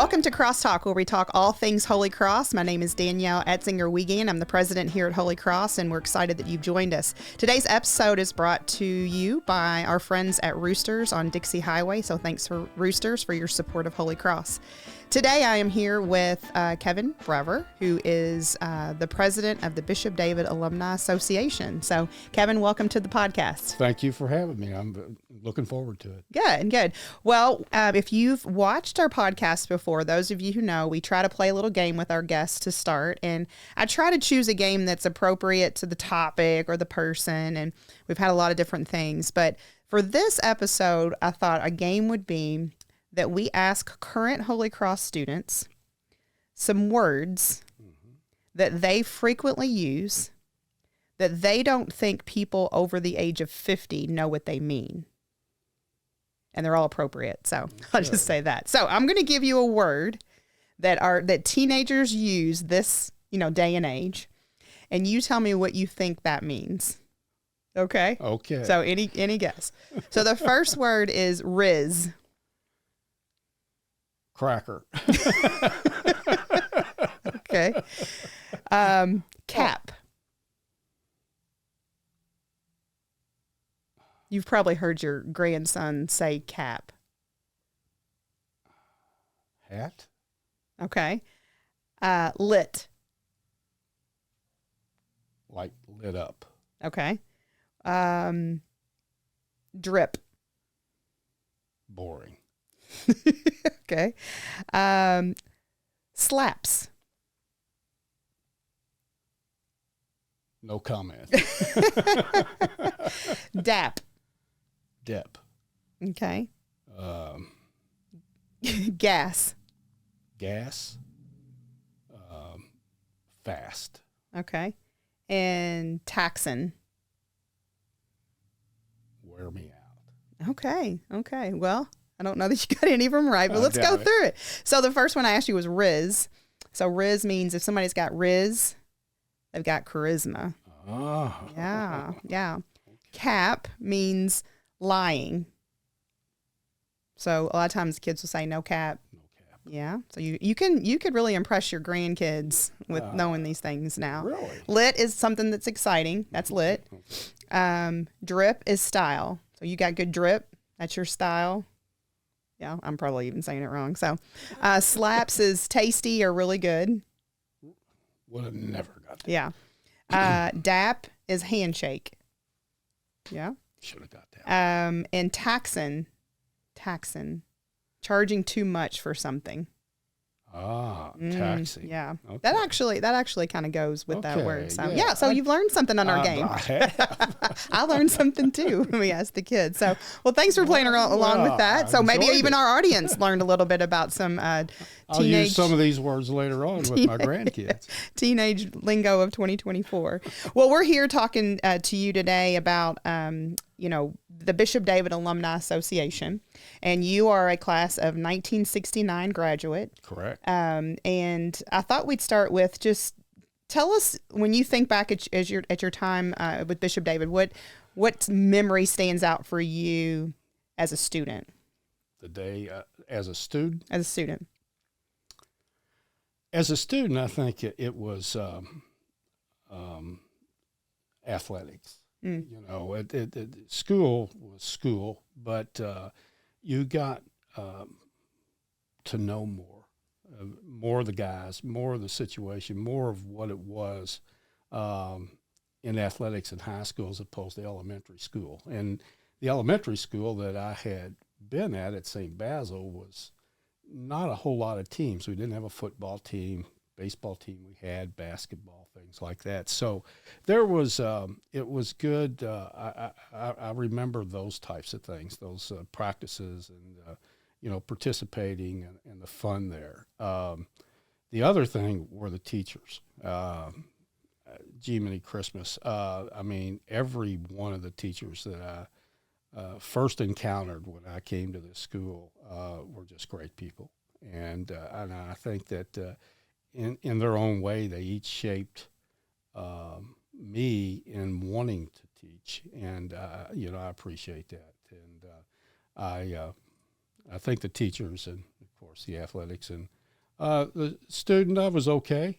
Welcome to CrossTalk, where we talk all things Holy Cross. My name is Danielle Wiegandt. I'm the president here at Holy Cross, and we're excited that you've joined us. Today's episode is brought to you by our friends at Roosters on Dixie Highway, so thanks for Roosters for your support of Holy Cross. Today I am here with Kevin Brever, who is the president of the Bishop David Alumni Association. So, Kevin, welcome to the podcast. Thank you for having me. I'm looking forward to it. Good. Well, if you've watched our podcast before, those of you who know, we try to play a little game with our guests to start. And I try to choose a game that's appropriate to the topic or the person. And we've had a lot of different things. But for this episode, I thought a game would be that we ask current Holy Cross students some words that they frequently use that they don't think people over the age of 50 know what they mean. And they're all appropriate. So I'll just say that. So I'm going to give you a word that teenagers use this, day and age. And you tell me what you think that means. Okay? Okay. So any guess? So the first word is Riz. Cracker. Okay. Cap. You've probably heard your grandson say cap. Hat. Okay. Lit. Like lit up. Okay. Drip. Boring. Okay. Slaps. No comment. Dap. Dep. Okay. Gas. Gas. Fast. Okay. And taxon. Wear me out. Okay. Well, I don't know that you got any of them right, but let's go through it. So the first one I asked you was Riz. So Riz means if somebody's got Riz, they've got charisma. Oh. Yeah. Okay. Cap means lying. So a lot of times kids will say no cap. No cap. Yeah. So you could really impress your grandkids with knowing these things now. Really? Lit is something that's exciting. That's lit. Okay. Drip is style. So you got good drip. That's your style. Yeah, I'm probably even saying it wrong. So slaps is tasty or really good. Would have never got that. Yeah. Dap is handshake. Yeah. Should have got that. And taxon, charging too much for something. Taxi. Yeah. Okay. That actually kind of goes with that Okay, word. So yeah. so you've learned something on our game. I have. I learned something too when we asked the kids. So, well, thanks for playing along with that. So maybe even our audience learned a little bit about some I'll use some of these words later on with my grandkids. Teenage lingo of 2024. Well, we're here talking to you today about, the Bishop David Alumni Association, and you are a class of 1969 graduate. Correct. And I thought we'd start with just tell us, when you think back at your time with Bishop David, what memory stands out for you as a student? The day as a student. As a student. As a student, I think it was athletics. School was school, but you got to know more of the guys, more of the situation, more of what it was in athletics in high school as opposed to elementary school. And the elementary school that I had been at St. Basil was not a whole lot of teams. We didn't have a football team, baseball team we had, basketball, things like that. So there was, it was good. I remember those types of things, those practices and, participating and the fun there. The other thing were the teachers. Jiminy Christmas. Every one of the teachers that I first encountered when I came to this school were just great people. And I think that in their own way, they each shaped me in wanting to teach, and I appreciate that. And I think the teachers and of course the athletics and The student, I was okay.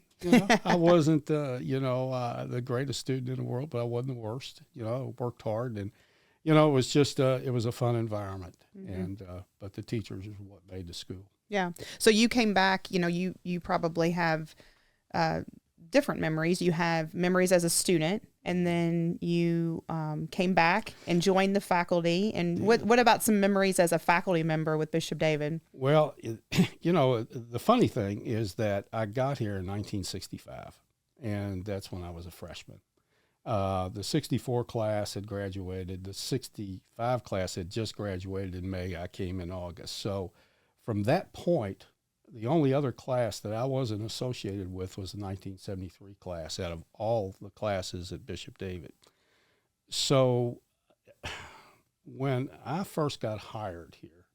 I wasn't, the greatest student in the world, but I wasn't the worst. I worked hard, and it was just, it was a fun environment. And but the teachers is what made the school. Yeah. So you came back. You probably have different memories. You have memories as a student, and then you came back and joined the faculty. And what about some memories as a faculty member with Bishop David? Well, the funny thing is that I got here in 1965, and that's when I was a freshman. The 64 class had graduated. The 65 class had just graduated in May. I came in August. So from that point, the only other class that I wasn't associated with was the 1973 class out of all the classes at Bishop David. So when I first got hired here,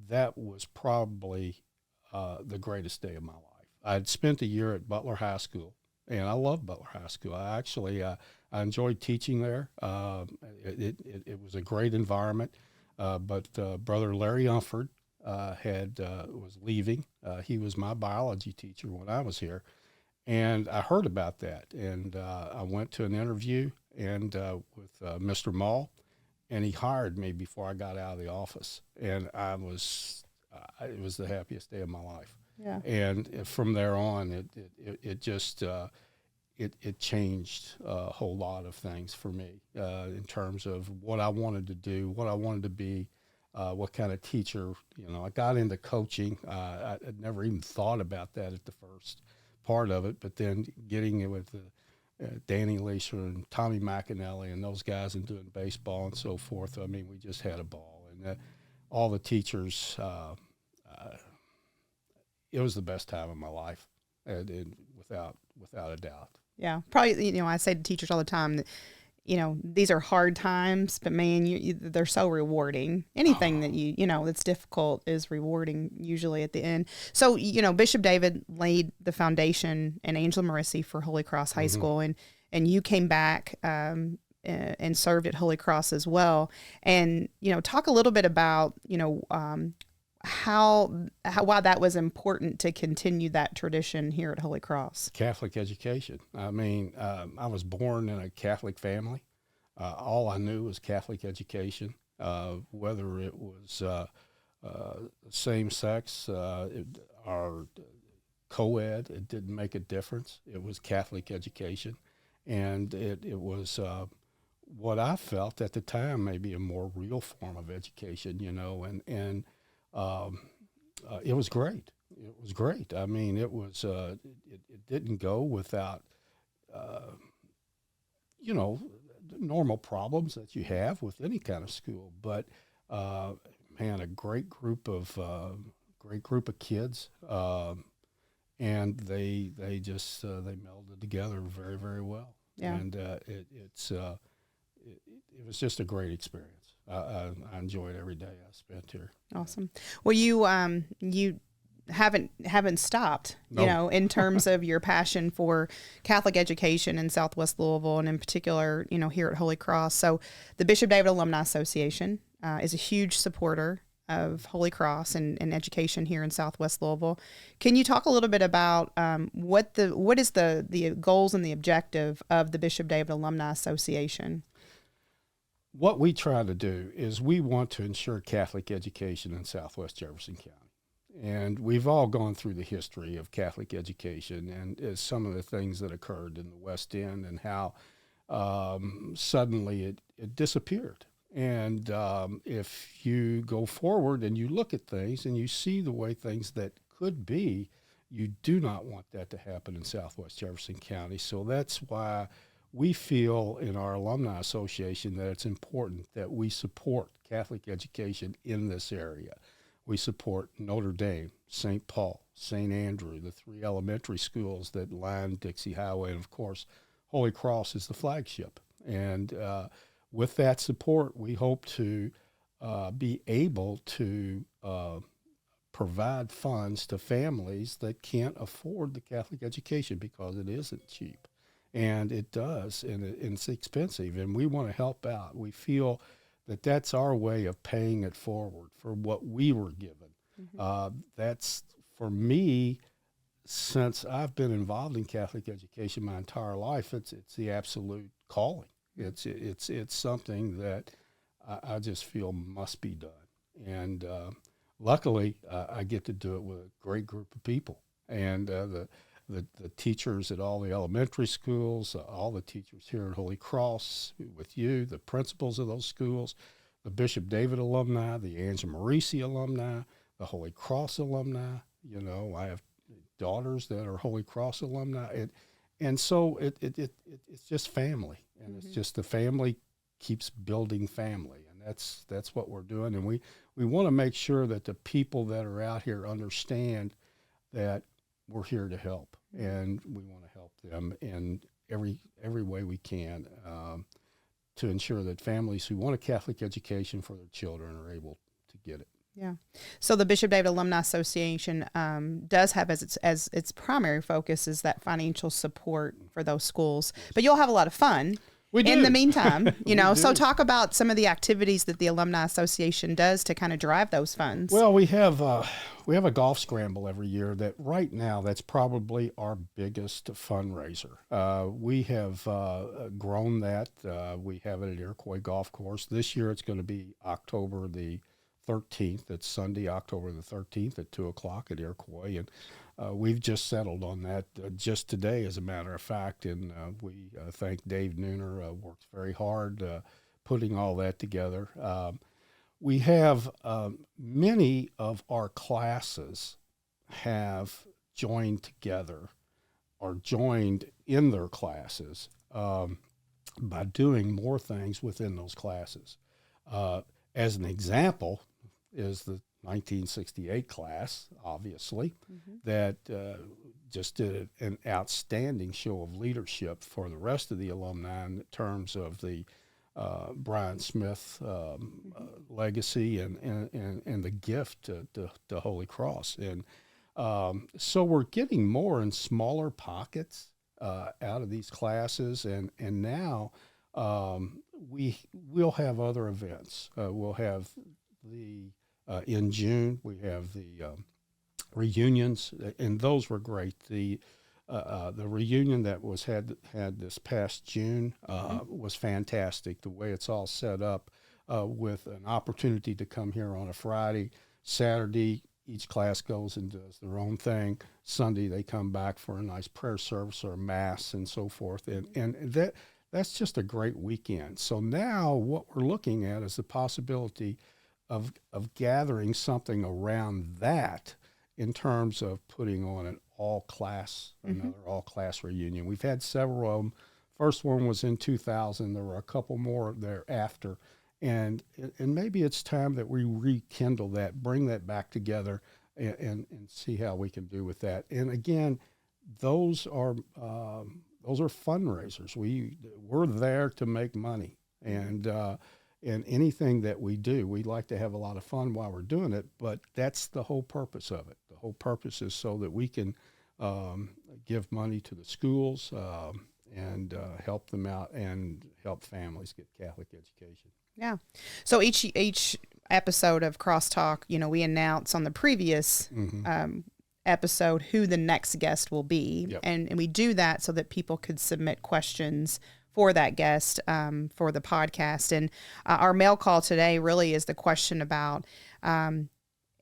that was probably the greatest day of my life. I'd spent a year at Butler High School, and I loved Butler High School. I enjoyed teaching there. It was a great environment, but Brother Larry Umford was leaving. He was my biology teacher when I was here, and I heard about that. And I went to an interview with Mr. Mall, and he hired me before I got out of the office. And it was the happiest day of my life. Yeah. And from there on, it just it changed a whole lot of things for me in terms of what I wanted to do, what I wanted to be. What kind of teacher, I got into coaching. I had never even thought about that at the first part of it, but then getting it with Danny Leisher and Tommy McAnally and those guys and doing baseball and so forth. I mean, we just had a ball. And all that, it was the best time of my life, and without a doubt. Yeah, probably, I say to teachers all the time that, these are hard times, but man, they're so rewarding. Anything that that's difficult is rewarding usually at the end. So, Bishop David laid the foundation in Angela Marissi for Holy Cross High School, and you came back and served at Holy Cross as well. And, talk a little bit about, why that was important to continue that tradition here at Holy Cross. Catholic education. I mean, I was born in a Catholic family. All I knew was Catholic education, whether it was same sex or co-ed. It didn't make a difference. It was Catholic education, and it was what I felt at the time maybe a more real form of education, and it was great. It was great. I mean, it was. It didn't go without, normal problems that you have with any kind of school. But man, a great group of kids, and they melded together very, very well. Yeah. And it was just a great experience. I enjoyed every day I spent here. Awesome. Well, you haven't stopped, No. in terms of your passion for Catholic education in Southwest Louisville, and in particular, here at Holy Cross. So the Bishop David Alumni Association is a huge supporter of Holy Cross and education here in Southwest Louisville. Can you talk a little bit about what is the goals and the objective of the Bishop David Alumni Association? What we try to do is we want to ensure Catholic education in Southwest Jefferson County. And we've all gone through the history of Catholic education and some of the things that occurred in the West End and how suddenly it disappeared. And if you go forward and you look at things and you see the way things that could be, you do not want that to happen in Southwest Jefferson County. So that's why we feel in our Alumni Association that it's important that we support Catholic education in this area. We support Notre Dame, St. Paul, St. Andrew, the 3 elementary schools that line Dixie Highway, and of course, Holy Cross is the flagship. And with that support, we hope to be able to provide funds to families that can't afford the Catholic education because it isn't cheap. And it does, and it's expensive, and we want to help out. We feel that that's our way of paying it forward for what we were given. Mm-hmm. That's for me, since I've been involved in Catholic education my entire life, it's the absolute calling. It's something that I just feel must be done. And luckily, I get to do it with a great group of people. And the teachers at all the elementary schools, all the teachers here at Holy Cross with you, the principals of those schools, the Bishop David alumni, the Angela Marisi alumni, the Holy Cross alumni. You know, I have daughters that are Holy Cross alumni. And so it's just family. And it's just the family keeps building family. And that's what we're doing. And we want to make sure that the people that are out here understand that we're here to help, and we want to help them in every way we can to ensure that families who want a Catholic education for their children are able to get it. Yeah. So the Bishop David Alumni Association does have as its primary focus is that financial support for those schools, but you'll have a lot of fun. In the meantime, you know, so talk about some of the activities that the Alumni Association does to kind of drive those funds. Well, we have a golf scramble every year that right now that's probably our biggest fundraiser. We have grown that. We have it at Iroquois Golf Course. This year it's going to be October the 13th. It's Sunday, October the 13th at 2 o'clock at Iroquois. And we've just settled on that just today, as a matter of fact. And we thank Dave Nooner, worked very hard putting all that together. We have many of our classes have joined together or joined in their classes by doing more things within those classes. As an example is the 1968 class, obviously, that just did an outstanding show of leadership for the rest of the alumni in terms of the Brian Smith legacy and the gift to Holy Cross. And so we're getting more in smaller pockets out of these classes. And now we'll have other events. We'll have in June, we have the reunions, and those were great. The reunion that was had this past June was fantastic. The way it's all set up with an opportunity to come here on a Friday, Saturday, each class goes and does their own thing. Sunday, they come back for a nice prayer service or a mass and so forth. And that's just a great weekend. So now what we're looking at is the possibility of gathering something around that in terms of putting on an another all-class reunion. We've had several of them. First one was in 2000. There were a couple more thereafter. And maybe it's time that we rekindle that, bring that back together, and see how we can do with that. And again, those are fundraisers. We're there to make money, and anything that we do, we like to have a lot of fun while we're doing it. But that's the whole purpose of it. The whole purpose is so that we can give money to the schools and help them out and help families get Catholic education. Yeah. So each episode of CrossTalk, you know, we announce on the previous episode who the next guest will be. Yep. And we do that so that people could submit questions for that guest for the podcast. And our mail call today really is the question about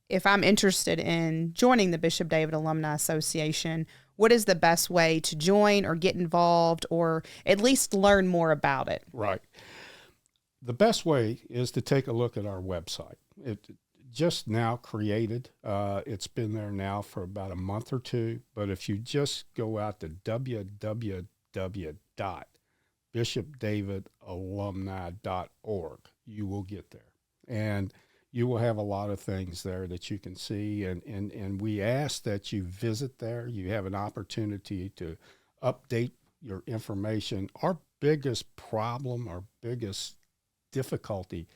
if I'm interested in joining the Bishop David Alumni Association, what is the best way to join or get involved or at least learn more about it? Right. The best way is to take a look at our website. It just now created. It's been there now for about a month or two. But if you just go out to www.bishopdavidalumni.org, you will get there. And you will have a lot of things there that you can see. And we ask that you visit there. You have an opportunity to update your information. Our biggest problem, our biggest difficulty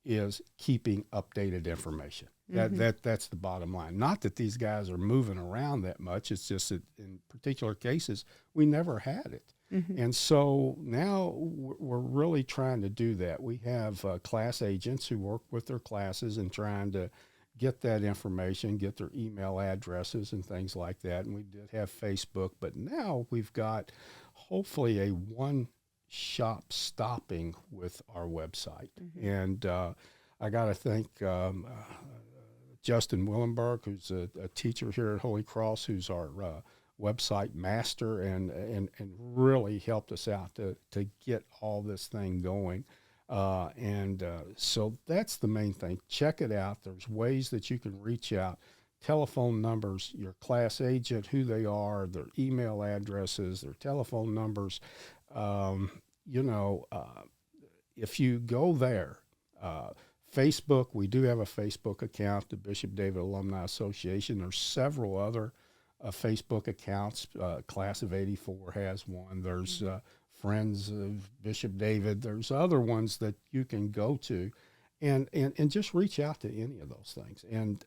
is keeping updated information. That's the bottom line. Not that these guys are moving around that much. It's just that in particular cases, we never had it. And so now we're really trying to do that. We have class agents who work with their classes and trying to get that information, get their email addresses and things like that. And we did have Facebook, but now we've got hopefully a one-shop stopping with our website. And I got to thank Justin Willenberg, who's a teacher here at Holy Cross, who's our website master, and really helped us out to get all this thing going. So that's the main thing. Check it out. There's ways that you can reach out, telephone numbers, your class agent, who they are, their email addresses, their telephone numbers. If you go there, Facebook, we do have a Facebook account, the Bishop David Alumni Association. There's several other Facebook accounts. Class of 84 has one. There's Friends of Bishop David. There's other ones that you can go to and just reach out to any of those things. And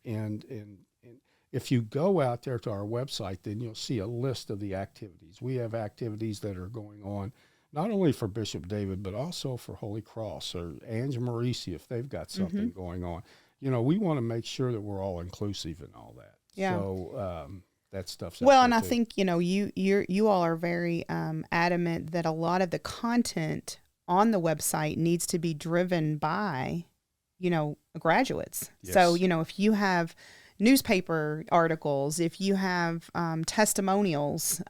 if you go out there to our website, then you'll see a list of the activities. We have activities that are going on not only for Bishop David, but also for Holy Cross or Ange Marisi if they've got something going on. We want to make sure that we're all inclusive in all that. Yeah. So that stuff's well, and I think you all are very adamant that a lot of the content on the website needs to be driven by graduates. Yes. So if you have newspaper articles, if you have testimonials,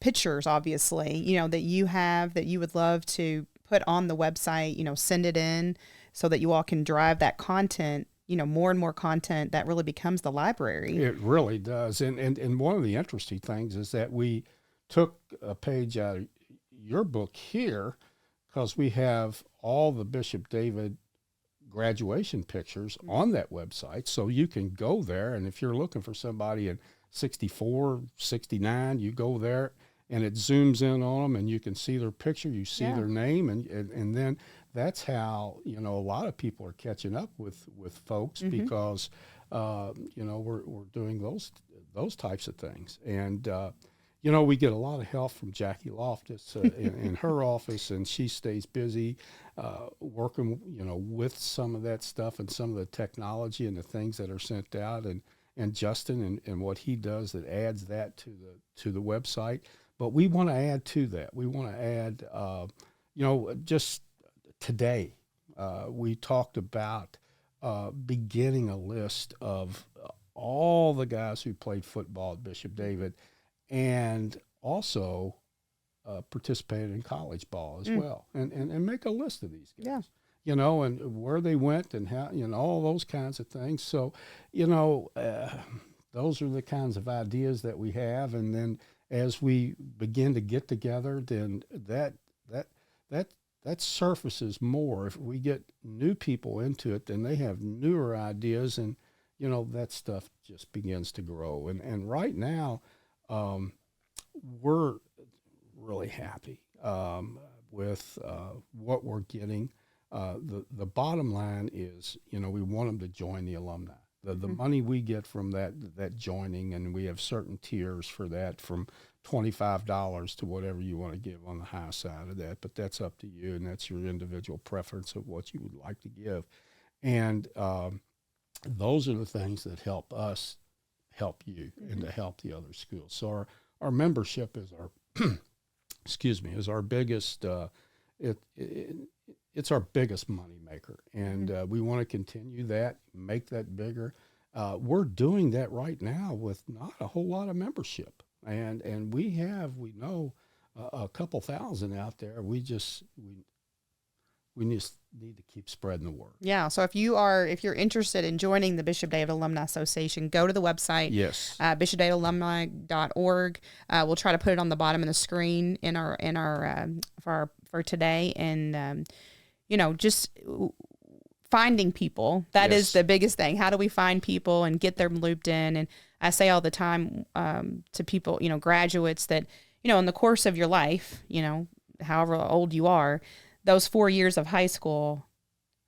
pictures, obviously, that you would love to put on the website, send it in so that you all can drive that content, more and more content that really becomes the library. It really does. And one of the interesting things is that we took a page out of your book here because we have all the Bishop David graduation pictures on that website. So you can go there, and if you're looking for somebody in 64, 69, you go there and it zooms in on them and you can see their picture, you see their name, and then that's how, a lot of people are catching up with folks because, we're doing those types of things. And, we get a lot of help from Jackie Loftus in her office, and she stays busy working, with some of that stuff and some of the technology and the things that are sent out, and Justin and what he does that adds that to the website. But we want to add to that. We want to add, just today we talked about beginning a list of all the guys who played football at Bishop David and also participated in college ball as well, and make a list of these guys. And where they went and how, all those kinds of things. So, those are the kinds of ideas that we have. And then as we begin to get together, then that surfaces more. If we get new people into it, then they have newer ideas, and, that stuff just begins to grow. And right now, we're really happy with what we're getting. The bottom line is, we want them to join the alumni. The money we get from that joining, and we have certain tiers for that, from $25 to whatever you want to give on the high side of that, but that's up to you, and that's your individual preference of what you would like to give. And those are the things that help us help you and to help the other schools. So our membership is our is our biggest it's our biggest money maker, and we want to continue that, make that bigger. We're doing that right now with not a whole lot of membership, and we know a couple thousand out there. We just need to keep spreading the word. Yeah. So if you're interested in joining the Bishop David Alumni Association, go to the website. Yes. BishopDavidAlumni.org. We'll try to put it on the bottom of the screen for today, and just finding people. That is the biggest thing. How do we find people and get them looped in? And I say all the time to people, graduates, that in the course of your life, however old you are, those 4 years of high school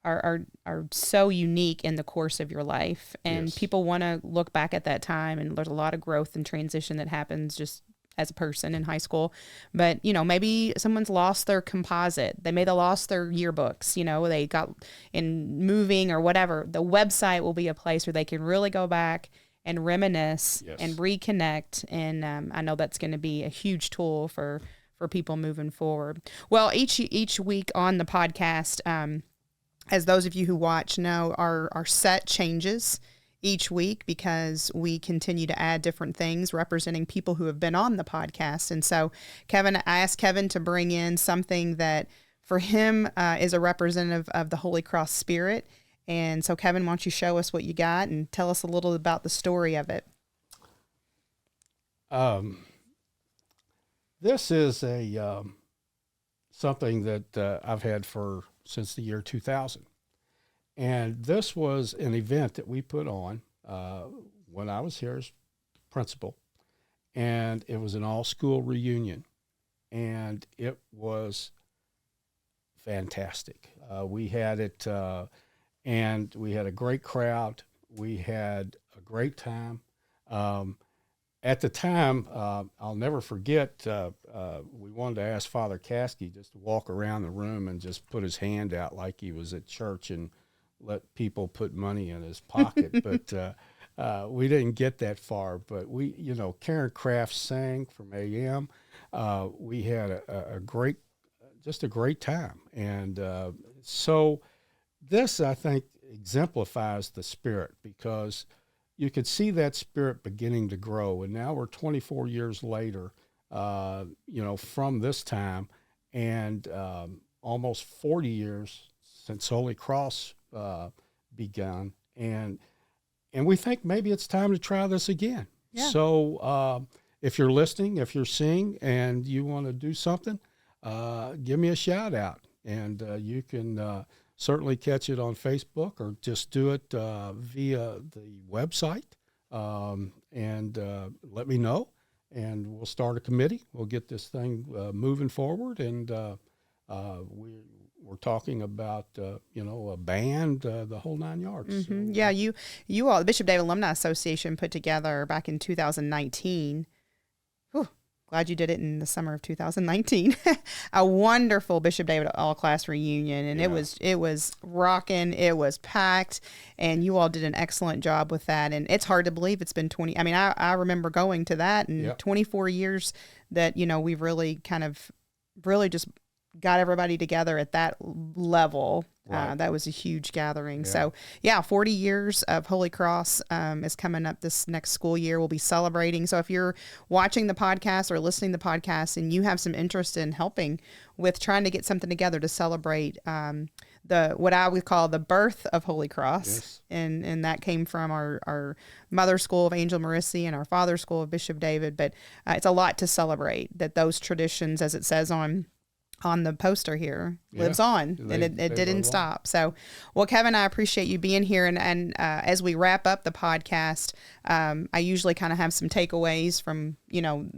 are so unique in the course of your life. And people want to look back at that time, and there's a lot of growth and transition that happens just as a person in high school. But, maybe someone's lost their composite. They may have lost their yearbooks, they got in moving or whatever. The website will be a place where they can really go back and reminisce and reconnect. And I know that's going to be a huge tool for people moving forward. Well, each week on the podcast, as those of you who watch know, our set changes each week because we continue to add different things representing people who have been on the podcast. And so I asked Kevin to bring in something that for him is a representative of the Holy Cross spirit. And so Kevin, why don't you show us what you got and tell us a little about the story of it? This is something that I've had since the year 2000. And this was an event that we put on when I was here as principal, and it was an all-school reunion, and it was fantastic. We had it, and we had a great crowd. We had a great time. At the time, I'll never forget, we wanted to ask Father Caskey just to walk around the room and just put his hand out like he was at church and let people put money in his pocket. But we didn't get that far. But Karen Kraft sang from AM. We had a great time. And so this, I think, exemplifies the spirit, because you could see that spirit beginning to grow. And now we're 24 years later, from this time, and almost 40 years since Holy Cross begun. And we think maybe it's time to try this again. Yeah. So if you're listening, if you're seeing, and you want to do something, give me a shout out. And you can certainly catch it on Facebook, or just do it via the website, and let me know, and we'll start a committee. We'll get this thing moving forward, and we're talking about a band, the whole 9 yards. Mm-hmm. So, yeah, you all, the Bishop David Alumni Association put together back in 2019. Glad you did it in the summer of 2019. A wonderful Bishop David all-class reunion, and it was rocking. It was packed, and you all did an excellent job with that. And it's hard to believe it's been 20. I mean, I remember going to that, and 24 years that we've really just got everybody together at that level. Right. That was a huge gathering. Yeah. So 40 years of Holy Cross is coming up this next school year. We'll be celebrating. So if you're watching the podcast or listening to the podcast and you have some interest in helping with trying to get something together to celebrate what I would call the birth of Holy Cross, and that came from our mother school of Angel Marissi and our father school of Bishop David. But it's a lot to celebrate, that those traditions, as it says on the poster here, lives on, and it didn't stop. So, well, Kevin, I appreciate you being here. And as we wrap up the podcast, I usually kind of have some takeaways from,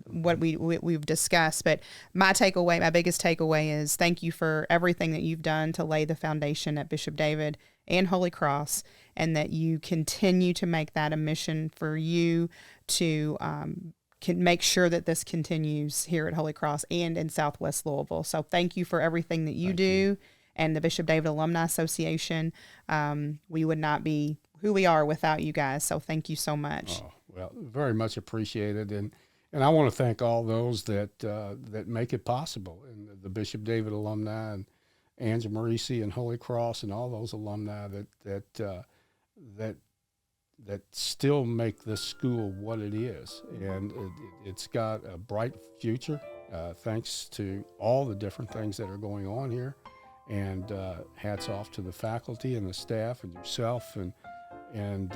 what we've discussed. But my biggest takeaway is thank you for everything that you've done to lay the foundation at Bishop David and Holy Cross, and that you continue to make that a mission for you to can make sure that this continues here at Holy Cross and in Southwest Louisville. So thank you for everything that you do, and the Bishop David Alumni Association. We would not be who we are without you guys. So thank you so much. Oh, well, very much appreciated. And I want to thank all those that make it possible, and the Bishop David alumni, and Angela Marissi and Holy Cross, and all those alumni that still make this school what it is. And it's got a bright future, thanks to all the different things that are going on here. And hats off to the faculty and the staff and yourself. And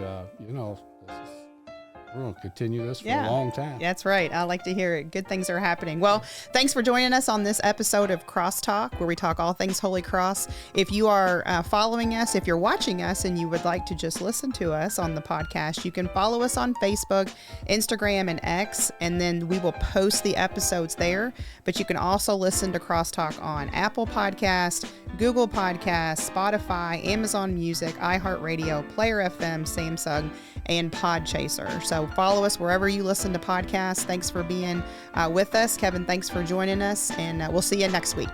we're going to continue this for a long time. That's right. I like to hear it. Good things are happening. Well, thanks for joining us on this episode of CrossTalk, where we talk all things Holy Cross. If you are following us, if you're watching us and you would like to just listen to us on the podcast, you can follow us on Facebook, Instagram, and X, and then we will post the episodes there. But you can also listen to CrossTalk on Apple Podcasts, Google Podcasts, Spotify, Amazon Music, iHeartRadio, Player FM, Samsung, and Podchaser. So follow us wherever you listen to podcasts. Thanks for being with us. Kevin, thanks for joining us, and we'll see you next week.